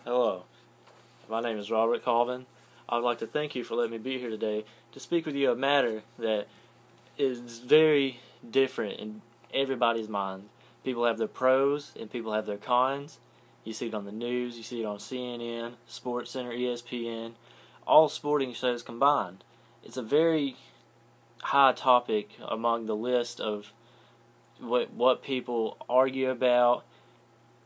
Hello, my name is Robert Colvin. I would like to thank you for letting me be here today to speak with you a matter that is very different in everybody's mind. People have their pros and people have their cons. You see it on the news, you see it on CNN, SportsCenter, ESPN, all sporting shows combined. It's a very high topic among the list of what people argue about.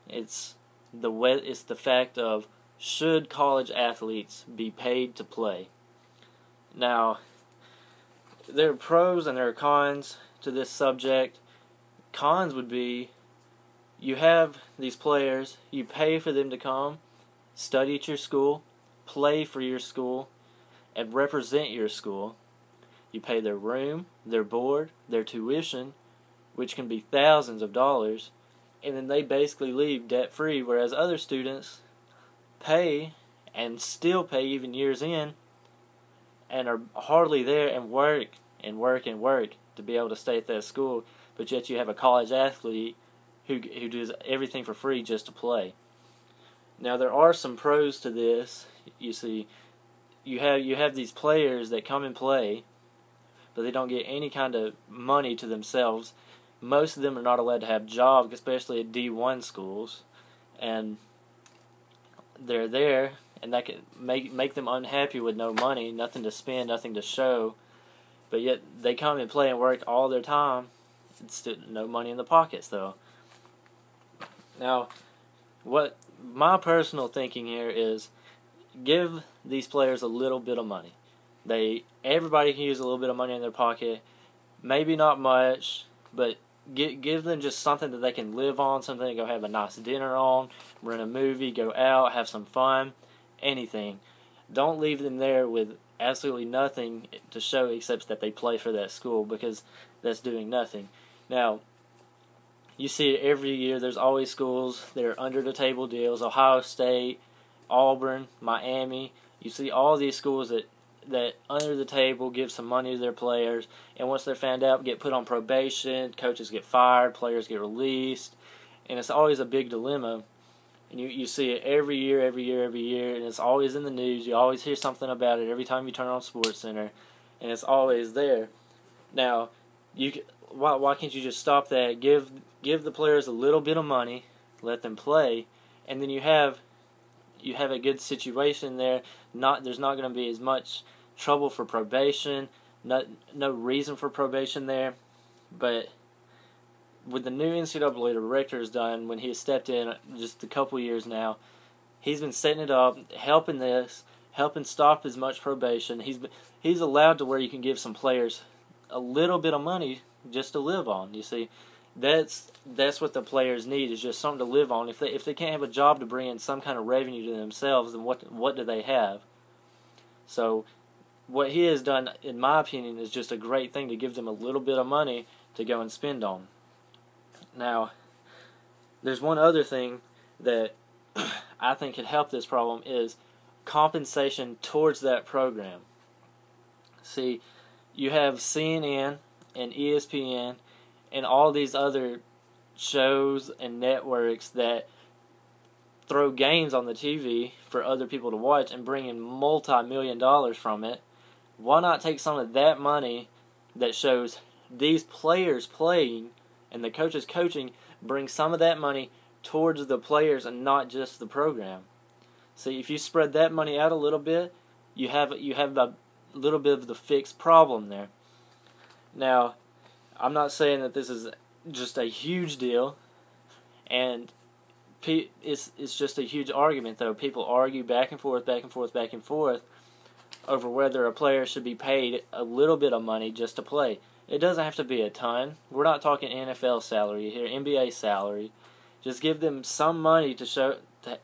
It's the fact of, should college athletes be paid to play? Now, there are pros and there are cons to this subject. Cons would be, you have these players, you pay for them to come, study at your school, play for your school, and represent your school. You pay their room, their board, their tuition, which can be thousands of dollars, and then they basically leave debt-free, whereas other students pay and still pay even years in and are hardly there and work and work and work to be able to stay at that school, but yet you have a college athlete who does everything for free just to play. Now, there are some pros to this. You see, you have these players that come and play, but they don't get any kind of money to themselves. Most of them are not allowed to have jobs, especially at D1 schools, and they're there, and that can make them unhappy with no money, nothing to spend, nothing to show, but yet they come and play and work all their time. It's still no money in the pockets, though. Now, what my personal thinking here is, give these players a little bit of money. Everybody can use a little bit of money in their pocket, maybe not much, but give them just something that they can live on, something to go have a nice dinner on, rent a movie, go out, have some fun, anything. Don't leave them there with absolutely nothing to show except that they play for that school, because that's doing nothing. Now, you see it every year. There's always schools that are under-the-table deals. Ohio State, Auburn, Miami. You see all these schools that under the table give some money to their players, and once they're found out, get put on probation, coaches get fired, players get released, and it's always a big dilemma. And you see it every year, and it's always in the news. You always hear something about it every time you turn on SportsCenter, and it's always there. Now, why can't you just stop that? Give the players a little bit of money, let them play, and then you have a good situation there. There's not going to be as much trouble for probation, no reason for probation there. But with the new NCAA director has done, when he has stepped in just a couple years now, he's been setting it up, helping stop as much probation. He's allowed to where you can give some players a little bit of money just to live on. You see, that's what the players need, is just something to live on. If they can't have a job to bring in some kind of revenue to themselves, then what do they have? So what he has done, in my opinion, is just a great thing, to give them a little bit of money to go and spend on. Now, there's one other thing that I think could help this problem, is compensation towards that program. See, you have CNN and ESPN and all these other shows and networks that throw games on the TV for other people to watch and bring in multi-million dollars from it. Why not take some of that money that shows these players playing and the coaches coaching, bring some of that money towards the players and not just the program? See, if you spread that money out a little bit, you have a little bit of the fixed problem there. Now, I'm not saying that this is just a huge deal, and it's just a huge argument, though. People argue back and forth over whether a player should be paid a little bit of money just to play. It doesn't have to be a ton. We're not talking NFL salary here, NBA salary. Just give them some money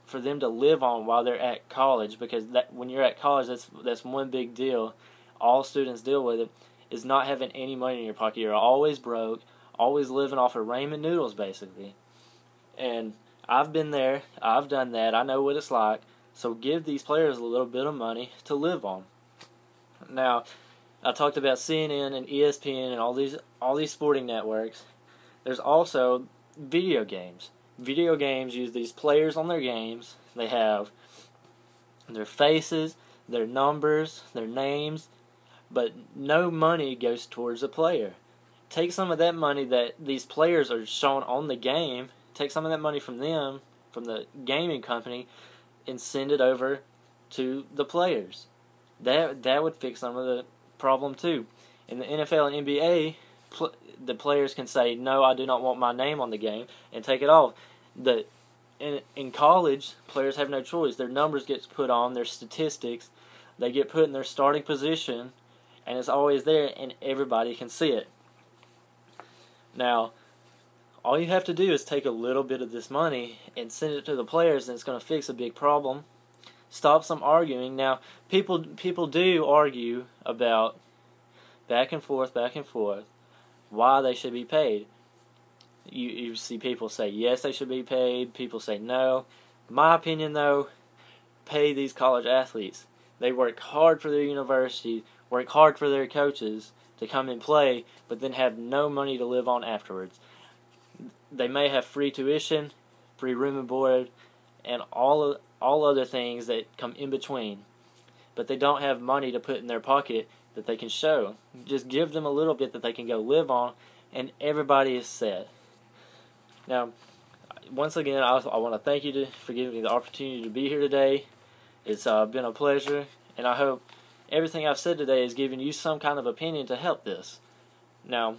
for them to live on while they're at college, because when you're at college, that's one big deal. All students deal with it, is not having any money in your pocket. You're always broke, always living off of ramen noodles, basically. And I've been there, I've done that, I know what it's like. So give these players a little bit of money to live on. Now, I talked about CNN and ESPN and all these sporting networks. There's also video games. video games use these players on their games. They have their faces, their numbers, their names, but no money goes towards the player. Take some of that money that these players are shown on the game, take some of that money from them, from the gaming company, and send it over to the players. That would fix some of the problem too. In the NFL and NBA, the players can say, no, I do not want my name on the game, and take it off. In college, players have no choice. Their numbers get put on, their statistics, they get put in their starting position, and it's always there, and everybody can see it. Now, all you have to do is take a little bit of this money and send it to the players, and it's going to fix a big problem. Stop some arguing. Now, people do argue about back and forth, why they should be paid. You see people say yes, they should be paid. People say no. My opinion, though, pay these college athletes. They work hard for their university, work hard for their coaches to come and play, but then have no money to live on afterwards. They may have free tuition, free room and board, and all other things that come in between, but they don't have money to put in their pocket that they can show. Just give them a little bit that they can go live on, and everybody is set. Now, once again, I want to thank you for giving me the opportunity to be here today. It's been a pleasure, and I hope everything I've said today has given you some kind of opinion to help this. Now,